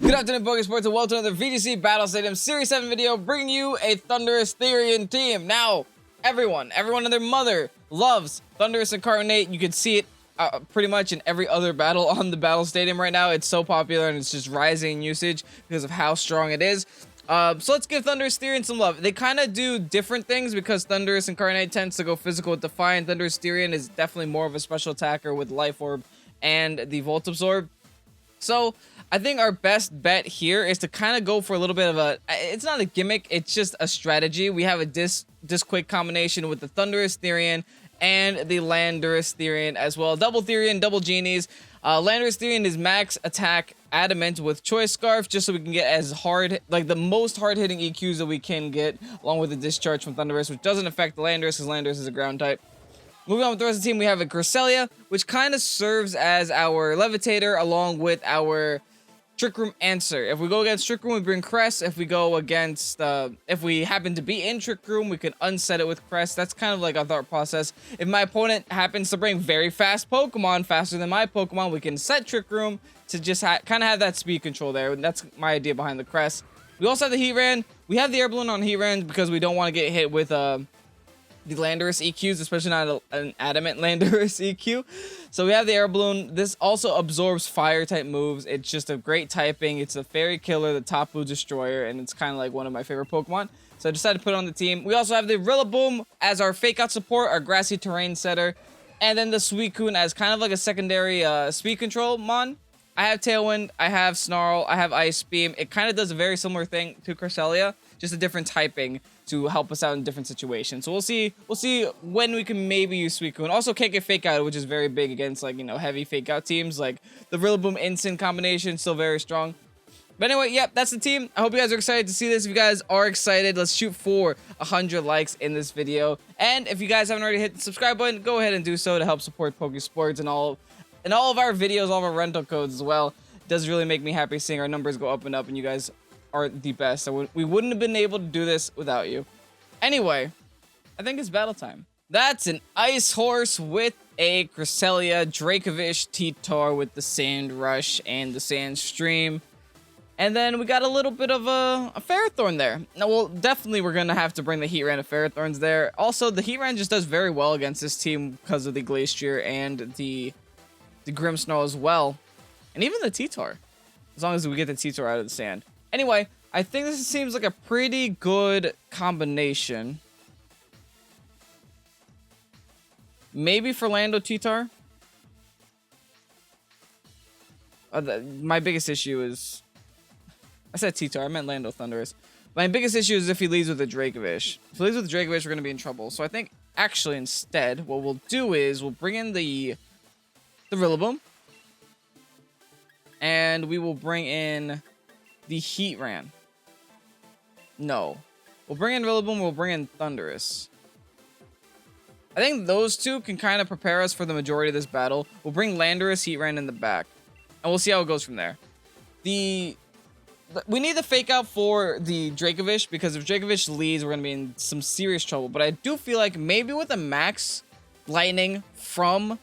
Good afternoon, Pokésports, and welcome to another VGC Battle Stadium Series 7 video, bringing you a Thundurus-T team. Now, everyone and their mother loves Thundurus Incarnate. You can see it pretty much in every other battle on the Battle Stadium right now. It's so popular, and it's just rising in usage because of how strong it is. So let's give Thundurus-T some love. They kind of do different things because Thundurus Incarnate tends to go physical with Defiant. Thundurus-T is definitely more of a special attacker with Life Orb and the Volt Absorb. So I think our best bet here is to kind of go for a little bit of a, it's not a gimmick, it's just a strategy. We have a Disc-Quick combination with the Thundurus-T and the Landorus-T as well. Double Therian, double Genies. Landorus-T is max attack adamant with Choice Scarf, just so we can get as hard, like the most hard-hitting EQs that we can get, along with the Discharge from Thundurus, which doesn't affect the Landorus because Landorus is a ground type. Moving on with the rest of the team, we have a Cresselia, which kind of serves as our Levitator along with our Trick Room Answer. If we go against Trick Room, we bring Crest. If we go against, if we happen to be in Trick Room, we can unset it with Crest. That's kind of like our thought process. If my opponent happens to bring very fast Pokemon, faster than my Pokemon, we can set Trick Room to just kind of have that speed control there. And that's my idea behind the Crest. We also have the Heatran. We have the Air Balloon on Heatran because we don't want to get hit with, the Landorus EQs, especially not an adamant Landorus EQ. So we have the Air Balloon. This also absorbs fire type moves. It's just a great typing. It's a Fairy Killer, the Tapu Destroyer, and it's kind of like one of my favorite Pokemon. So I decided to put it on the team. We also have the Rillaboom as our Fake Out support, our Grassy Terrain setter, and then the Suicune as kind of like a secondary speed control mon. I have Tailwind, I have Snarl, I have Ice Beam. It kind of does a very similar thing to Cresselia, just a different typing to help us out in different situations. So we'll see when we can maybe use Suicune. Also can't get Fake Out, which is very big against, like, you know, heavy Fake Out teams. Like the Rillaboom Instant combination, still very strong. But anyway, yep, that's the team. I hope you guys are excited to see this. If you guys are excited, let's shoot for 100 likes in this video. And if you guys haven't already hit the subscribe button, go ahead and do so to help support Pokésports and all of our videos, all of our rental codes as well. It does really make me happy seeing our numbers go up and up, and you guys are the best. So we wouldn't have been able to do this without you. Anyway, I think it's battle time. That's an Ice Horse with a Cresselia, Dracovish, T-Tar with the Sand Rush and the Sand Stream. And then we got a little bit of a Ferrothorn there. Now, well, definitely we're going to have to bring the Heatran of Ferrothorns there. Also, the Heatran just does very well against this team because of the Glacier and the Grimmsnarl as well. And even the T-Tar, as long as we get the T-Tar out of the sand. Anyway, I think this seems like a pretty good combination. Maybe for Lando T-Tar. My biggest issue is... I said T-Tar, I meant Lando Thundurus. My biggest issue is if he leads with a Dracovish. If he leads with a Dracovish, we're going to be in trouble. So I think, actually, instead, what we'll do is we'll bring in the Rillaboom. And we will bring in the Heatran. No. We'll bring in Rillaboom, we'll bring in Thundurus. I think those two can kind of prepare us for the majority of this battle. We'll bring Landorus, Heatran in the back. And we'll see how it goes from there. We need the Fake Out for the Dracovish, because if Dracovish leads, we're going to be in some serious trouble. But I do feel like maybe with a Max Lightning from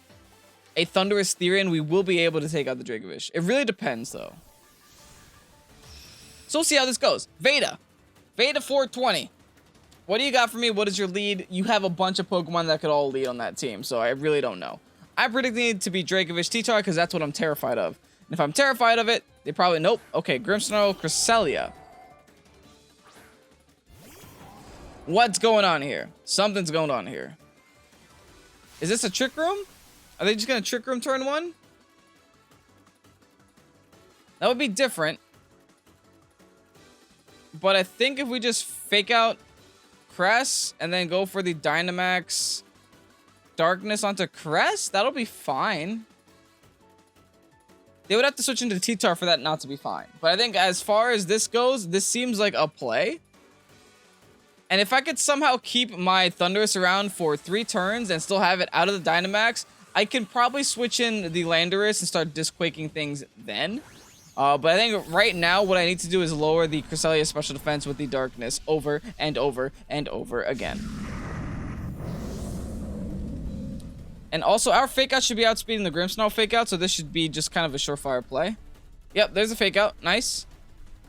a Thundurus-T, we will be able to take out the Dracovish. It really depends, though. So we'll see how this goes. Veda 420. What do you got for me? What is your lead? You have a bunch of Pokemon that could all lead on that team, so I really don't know. I'm predicting it to be Dracovish T-Tar because that's what I'm terrified of. And if I'm terrified of it, they probably... Nope. Okay, Grimmsnarl, Cresselia. What's going on here? Something's going on here. Is this a Trick Room? Are they just going to Trick Room turn one? That would be different. But I think if we just Fake Out Crest and then go for the Dynamax Darkness onto Crest, that'll be fine. They would have to switch into T-Tar for that not to be fine. But I think as far as this goes, this seems like a play. And if I could somehow keep my Thundurus around for 3 turns and still have it out of the Dynamax, I can probably switch in the Landorus and start Disc-Quaking things then. But I think right now what I need to do is lower the Cresselia special defense with the Darkness over and over and over again. And also, our Fake Out should be outspeeding the Grimmsnarl Fake Out, so this should be just kind of a surefire play. Yep, there's a Fake Out. Nice.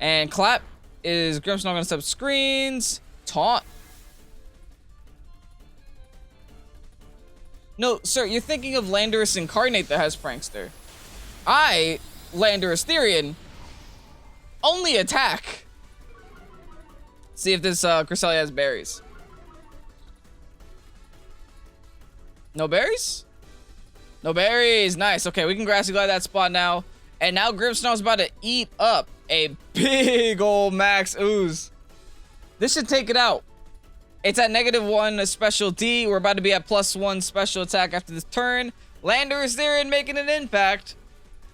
And clap is Grimmsnarl gonna step screens. Taunt. No, sir, you're thinking of Landorus Incarnate that has Prankster. Landorus Therian, only attack. See if this Cresselia has berries. No berries? No berries. Nice. Okay, we can Grassy Glide that spot now. And now Grimmsnarl's about to eat up a big old max ooze. This should take it out. It's at -1 special D. We're about to be at +1 special attack after this turn. Landorus Therian making an impact.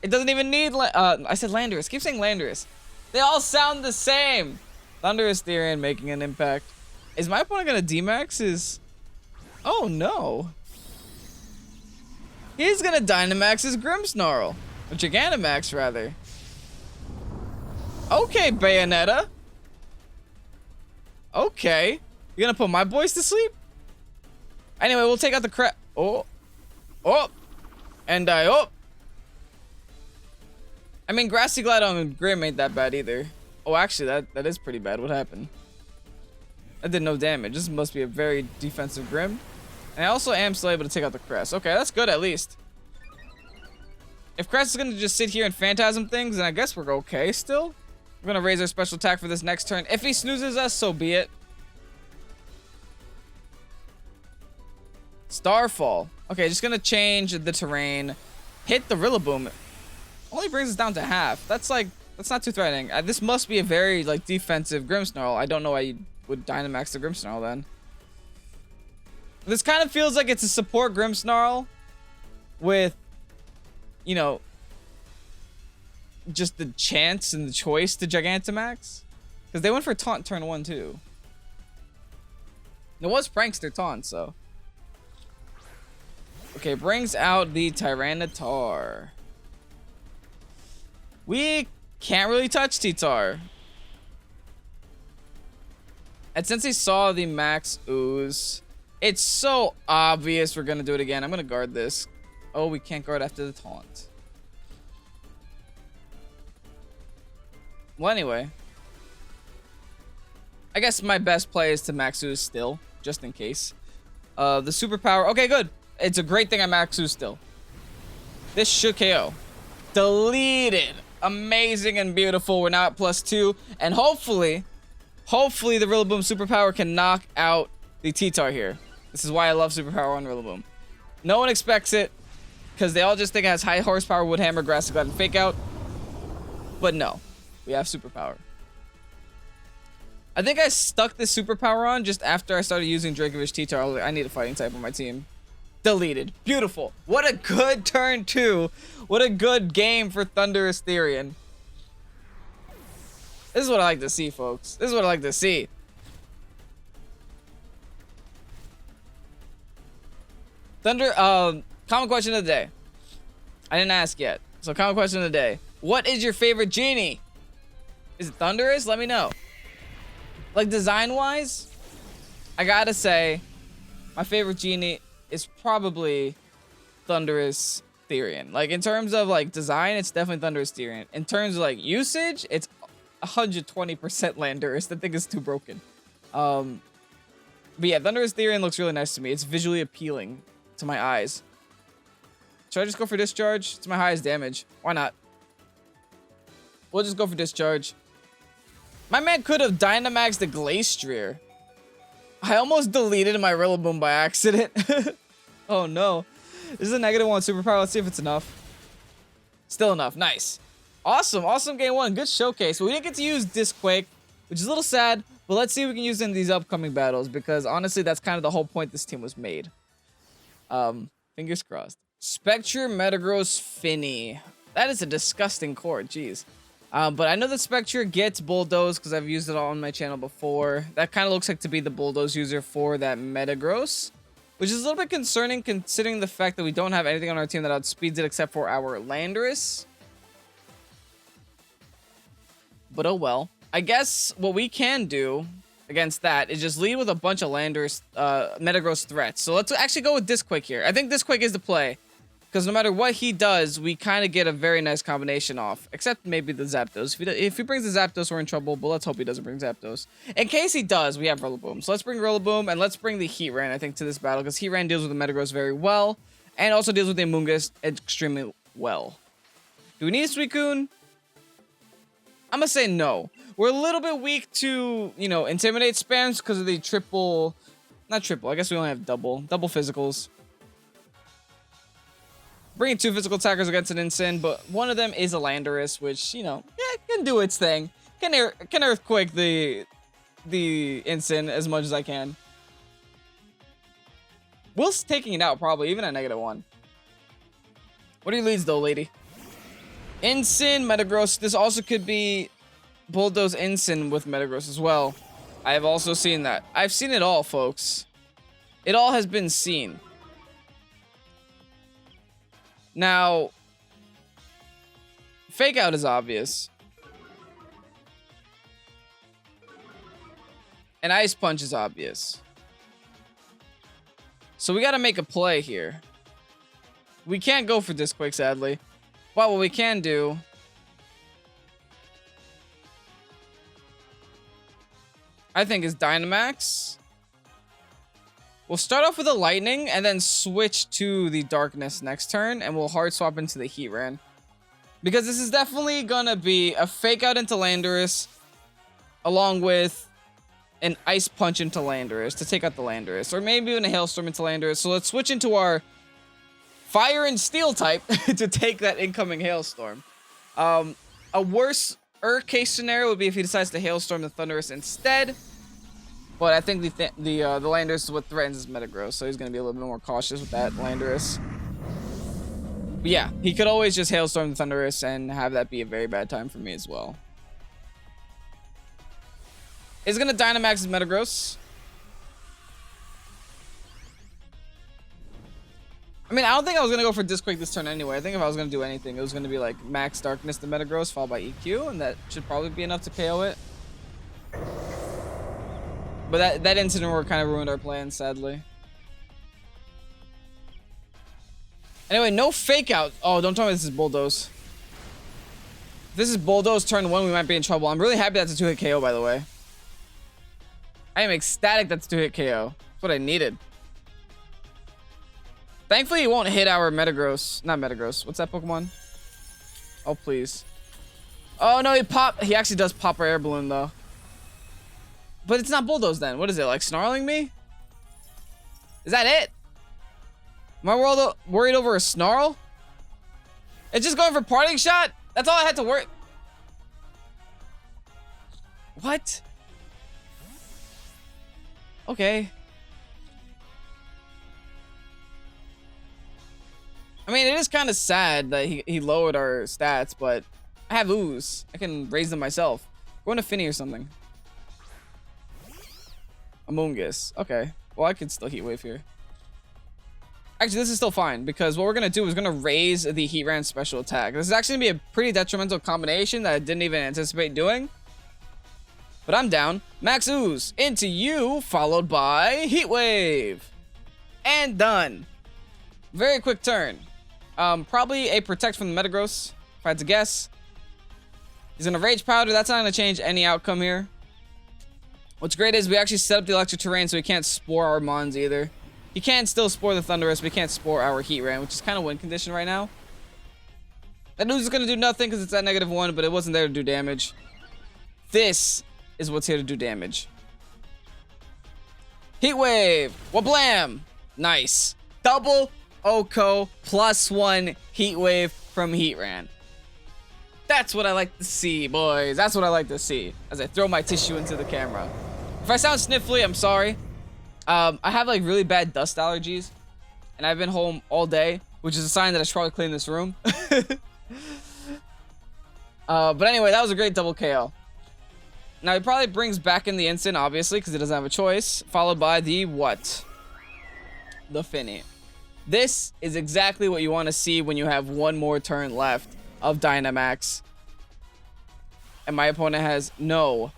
It doesn't even need... I said Landorus. Keep saying Landorus. They all sound the same. Thundurus Therian making an impact. Is my opponent gonna D-max his... Oh no. He's gonna Dynamax his Grimmsnarl. Or Gigantamax rather. Okay, Bayonetta. Okay. You gonna put my boys to sleep? Anyway, we'll take out the crap. Oh. And I mean, Grassy Glide on Grim ain't that bad either. Oh, actually, that is pretty bad. What happened? That did no damage. This must be a very defensive Grim. And I also am still able to take out the Crest. Okay, that's good at least. If Crest is going to just sit here and Phantasm things, then I guess we're okay still. We're going to raise our special attack for this next turn. If he snoozes us, so be it. Starfall. Okay, just going to change the terrain. Hit the Rillaboom. Only brings us down to half. That's not too threatening. This must be a very defensive Grimmsnarl. I don't know why you would Dynamax the Grimmsnarl then. This kind of feels like it's a support Grimmsnarl with, you know, just the chance and the choice to Gigantamax. Because they went for Taunt turn 1 too. It was Prankster Taunt, so. Okay, brings out the Tyranitar. We can't really touch T-Tar. And since he saw the max ooze, it's so obvious we're gonna do it again. I'm gonna guard this. Oh, we can't guard after the taunt. Well, anyway. I guess my best play is to max ooze still, just in case. The superpower. Okay, good. It's a great thing I max ooze still. This should KO. Deleted. Amazing and beautiful. We're now at +2. And hopefully the Rillaboom superpower can knock out the T-Tar here. This is why I love superpower on Rillaboom. No one expects it, because they all just think it has high horsepower, Wood Hammer, Grassy Glide, and Fake Out. But no, we have superpower. I think I stuck this superpower on just after I started using Dracovish T-Tar. I was like, I need a fighting type on my team. Deleted. Beautiful. What a good turn 2. What a good game for Thundurus Therian. This is what I like to see, folks. This is what I like to see. Common question of the day. I didn't ask yet. So common question of the day. What is your favorite genie? Is it Thundurus? Let me know. Like design-wise, I gotta say, my favorite genie is probably Thundurus Therian. Like in terms of design, it's definitely Thundurus Therian. In terms of usage, it's 120% Landorus. That thing is too broken. But yeah, Thundurus Therian looks really nice to me. It's visually appealing to my eyes. Should I just go for Discharge? It's my highest damage. Why not? We'll just go for Discharge. My man could have Dynamaxed the Glastrier. I almost deleted my Rillaboom by accident. Oh no. This is a -1 superpower. Let's see if it's enough. Still enough. Nice. Awesome. Awesome game 1. Good showcase. We didn't get to use Disquake, which is a little sad, but let's see if we can use it in these upcoming battles, because honestly, that's kind of the whole point this team was made. Fingers crossed. Spectre, Metagross, Finny. That is a disgusting cord. Jeez. But I know that Spectre gets Bulldoze because I've used it on my channel before. That kind of looks like to be the Bulldoze user for that Metagross, which is a little bit concerning considering the fact that we don't have anything on our team that outspeeds it except for our Landorus. But oh well. I guess what we can do against that is just lead with a bunch of Landorus, Metagross threats. So let's actually go with Disquake here. I think Disquake is the play. Because no matter what he does, we kind of get a very nice combination off. Except maybe the Zapdos. If he brings the Zapdos, we're in trouble. But let's hope he doesn't bring Zapdos. In case he does, we have Rillaboom. So let's bring Rillaboom and let's bring the Heatran, I think, to this battle. Because Heatran deals with the Metagross very well. And also deals with the Amoonguss extremely well. Do we need a Suicune? I'm going to say no. We're a little bit weak to, you know, Intimidate spams because of the triple... Not triple. I guess we only have double. Double physicals. Bringing 2 physical attackers against an Incin, but one of them is a Landorus, which, you know, yeah, can do its thing. Can Earthquake the Incin as much as I can. Will's taking it out, probably, even at -1. What are your leads, though, lady? Incin, Metagross. This also could be Bulldoze Incin with Metagross as well. I have also seen that. I've seen it all, folks. It all has been seen. Now, Fake Out is obvious. And Ice Punch is obvious. So we gotta make a play here. We can't go for Disc-Quake, sadly. But what we can do... I think is Dynamax. We'll start off with a Lightning and then switch to the Darkness next turn, and we'll hard swap into the Heatran. Because this is definitely gonna be a Fake Out into Landorus, along with an Ice Punch into Landorus to take out the Landorus, or maybe even a Hailstorm into Landorus. So let's switch into our Fire and Steel type to take that incoming Hailstorm. A worse case scenario would be if he decides to Hailstorm the Thundurus instead. But I think the Landorus is what threatens his Metagross, so he's going to be a little bit more cautious with that Landorus. But yeah, he could always just Hailstorm the Thundurus and have that be a very bad time for me as well. He's going to Dynamax his Metagross. I mean, I don't think I was going to go for Disc-Quake this turn anyway. I think if I was going to do anything, it was going to be like Max Darkness the Metagross followed by EQ, and that should probably be enough to KO it. But that incident kind of ruined our plans, sadly. Anyway, no Fake Out. Oh, don't tell me this is Bulldoze. If this is Bulldoze turn 1, we might be in trouble. I'm really happy that's a 2-hit KO, by the way. I am ecstatic that's a 2-hit KO. That's what I needed. Thankfully, he won't hit our Metagross. Not Metagross. What's that Pokemon? Oh, please. Oh, no, he actually does pop our Air Balloon, though. But it's not Bulldoze then. What is it, like snarling me? Is that it? Am I worried over a Snarl? It's just going for Parting Shot? That's all I had to worry. What? Okay. I mean, it is kind of sad that he lowered our stats, but I have Ooze. I can raise them myself. Go into Finny or something. Amoonguss. Okay. Well, I could still Heat Wave here. Actually, this is still fine, because what we're going to do is going to raise the Heatran special attack. This is actually going to be a pretty detrimental combination that I didn't even anticipate doing. But I'm down. Max Ooze into you, followed by Heat Wave. And done. Very quick turn. Probably a Protect from the Metagross, if I had to guess. He's going to Rage Powder. That's not going to change any outcome here. What's great is we actually set up the Electric Terrain so he can't Spore our Mons either. He can still Spore the Thundurus, but he can't Spore our Heatran, which is kind of win condition right now. That Ooze is going to do nothing because it's at -1, but it wasn't there to do damage. This is what's here to do damage. Heat Wave! Wablam! Nice. Double Oko +1 Heat Wave from Heatran. That's what I like to see, boys. That's what I like to see as I throw my tissue into the camera. If I sound sniffly, I'm sorry. I have like really bad dust allergies, and I've been home all day, which is a sign that I should probably clean this room. But anyway, that was a great double KO. Now he probably brings back in the Incin, obviously, because he doesn't have a choice, followed by the what? The Finny. This is exactly what you want to see when you have one more turn left of Dynamax. And my opponent has no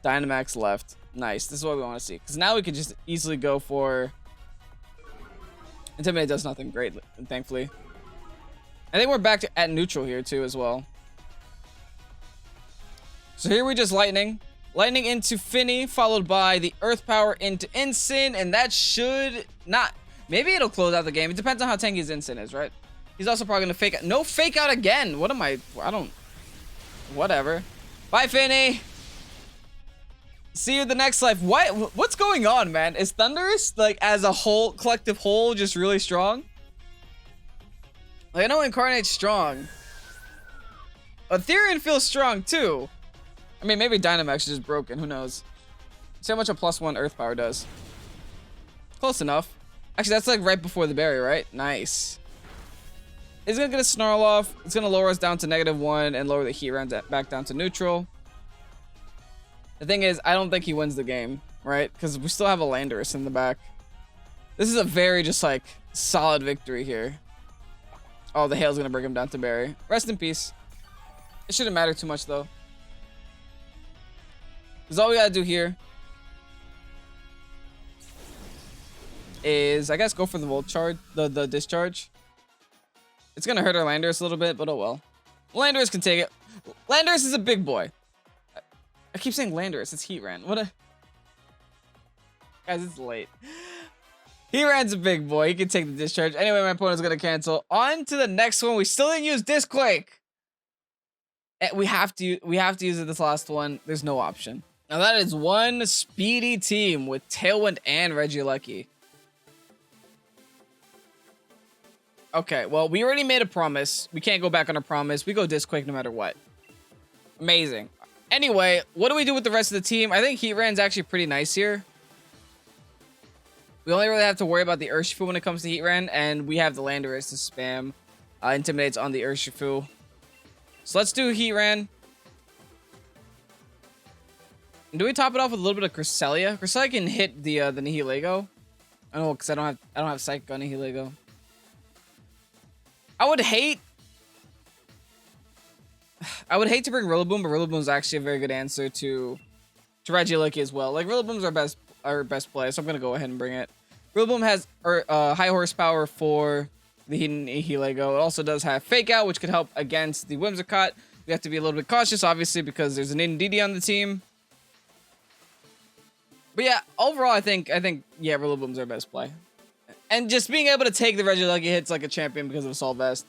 Dynamax left. Nice. This is what we want to see. Because now we can just easily go for Intimidate does nothing great, thankfully. I think we're back to at neutral here too as well. So here we just lightning. Lightning into Finny, followed by the Earth Power into Ensign, and that should not... Maybe it'll close out the game. It depends on how tanky his Ensign is, right? He's also probably going to fake out. No, fake out again. What am I don't... Whatever. Bye, Finny. See you in the next life. What's going on, man? Is Thundurus, like, as a whole, collective whole, just really strong? Like, I know Incarnate's strong. Ethereum feels strong, too. I mean, maybe Dynamax is just broken. Who knows? See how much a +1 Earth Power does. Close enough. Actually, that's like right before the barrier, right? Nice. It's gonna get a Snarl off. It's gonna lower us down to -1 and lower the heat round back down to neutral. The thing is, I don't think he wins the game, right? Because we still have a Landorus in the back. This is a very just like solid victory here. Oh, the hail's gonna bring him down to barrier. Rest in peace. It shouldn't matter too much though. Because all we gotta do here is, I guess, go for the Volt Charge, the Discharge. It's gonna hurt our Landorus a little bit, but oh well. Landorus can take it. Landorus is a big boy. I keep saying Landorus, it's Heatran. What a... Guys, it's late. Heatran's a big boy, he can take the Discharge. Anyway, my opponent's gonna cancel. On to the next one. We still didn't use Disquake. We have to use it this last one. There's no option. Now that is one speedy team with Tailwind and Regirock. Okay, well, we already made a promise. We can't go back on a promise. We go Disquake no matter what. Amazing. Anyway, what do we do with the rest of the team? I think Heatran's actually pretty nice here. We only really have to worry about the Urshifu when it comes to Heatran, and we have the Landorus to spam Intimidates on the Urshifu. So let's do Heatran. And do we top it off with a little bit of Cresselia? Cresselia can hit the Nihilego. I don't know, because I don't have Psychic on Nihilego. I would hate to bring Rillaboom, but Rillaboom's actually a very good answer to Regirock as well. Like, Rillaboom's our best play, so I'm gonna go ahead and bring it. Rillaboom has high horsepower for the Nihilego. It also does have Fake Out, which could help against the Whimsicott. We have to be a little bit cautious, obviously, because there's an Indeedee on the team. But yeah, overall, I think yeah, Rillaboom's our best play. And just being able to take the Regirock hits like a champion because of Assault Vest.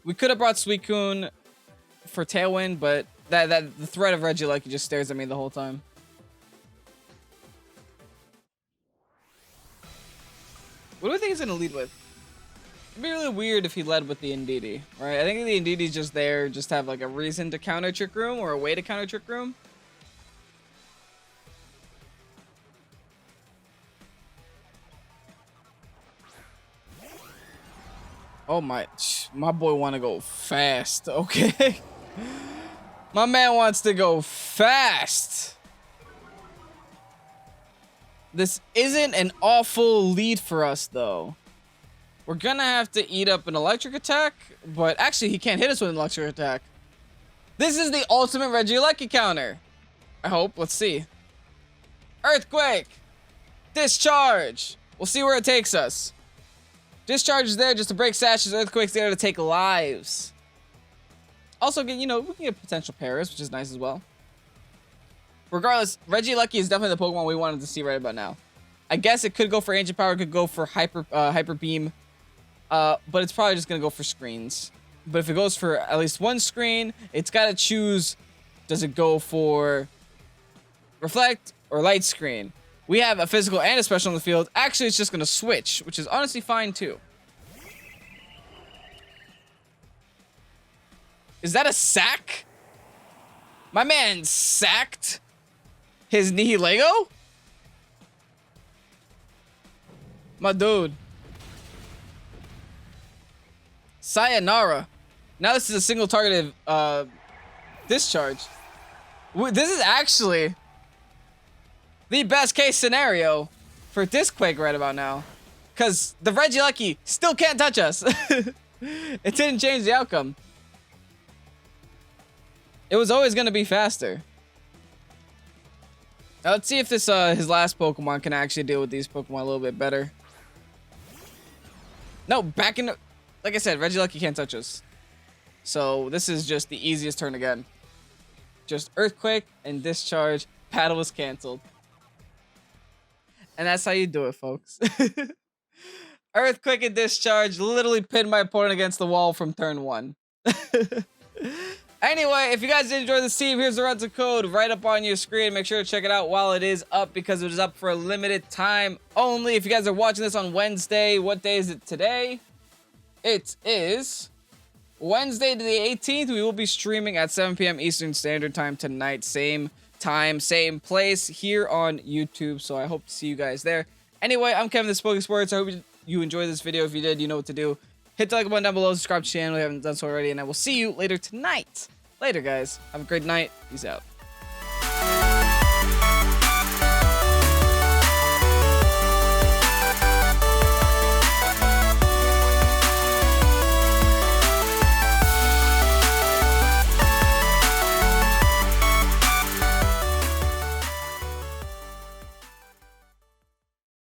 We could have brought Suicune for Tailwind, but the threat of Regirock just stares at me the whole time. What do we think he's gonna lead with? It'd be really weird if he led with the Indeedee, right? I think the Indeedee's just there, just to have like a reason to counter Trick Room or a way to counter Trick Room. Oh my boy want to go fast, okay? My man wants to go fast. This isn't an awful lead for us, though. We're gonna have to eat up an electric attack, but actually he can't hit us with an electric attack. This is the ultimate Regirock counter. I hope. Let's see. Earthquake. Discharge. We'll see where it takes us. Discharge is there just to break sashes. Earthquake's there to take lives. Also, we can get potential pairs, which is nice as well. Regardless, Regirock is definitely the Pokemon we wanted to see right about now. I guess it could go for Ancient Power, it could go for Hyper Beam, but it's probably just gonna go for screens. But if it goes for at least one screen, it's gotta choose. Does it go for Reflect or Light Screen? We have a physical and a special in the field. Actually, it's just gonna switch, which is honestly fine too. Is that a sack? My man sacked his Nihilego? My dude. Sayonara. Now this is a single targeted discharge. This is actually the best case scenario for Disquake right about now. Because the Regirock still can't touch us. It didn't change the outcome. It was always going to be faster. Now let's see if this his last Pokemon can actually deal with these Pokemon a little bit better. No, back in the... Like I said, Regirock, you can't touch us. So this is just the easiest turn again. Just Earthquake and Discharge. Battle was canceled. And that's how you do it, folks. Earthquake and Discharge literally pinned my opponent against the wall from turn 1. Anyway, if you guys did enjoy this team, here's the rental code right up on your screen. Make sure to check it out while it is up because it is up for a limited time only. If you guys are watching this on Wednesday, what day is it today? It is Wednesday the 18th. We will be streaming at 7 p.m. Eastern Standard Time tonight. Same time, same place here on YouTube. So I hope to see you guys there. Anyway, I'm Kevin, this is Pokésports. I hope you enjoyed this video. If you did, you know what to do. Hit the like button down below, subscribe to the channel if you haven't done so already, and I will see you later tonight. Later, guys. Have a great night. Peace out.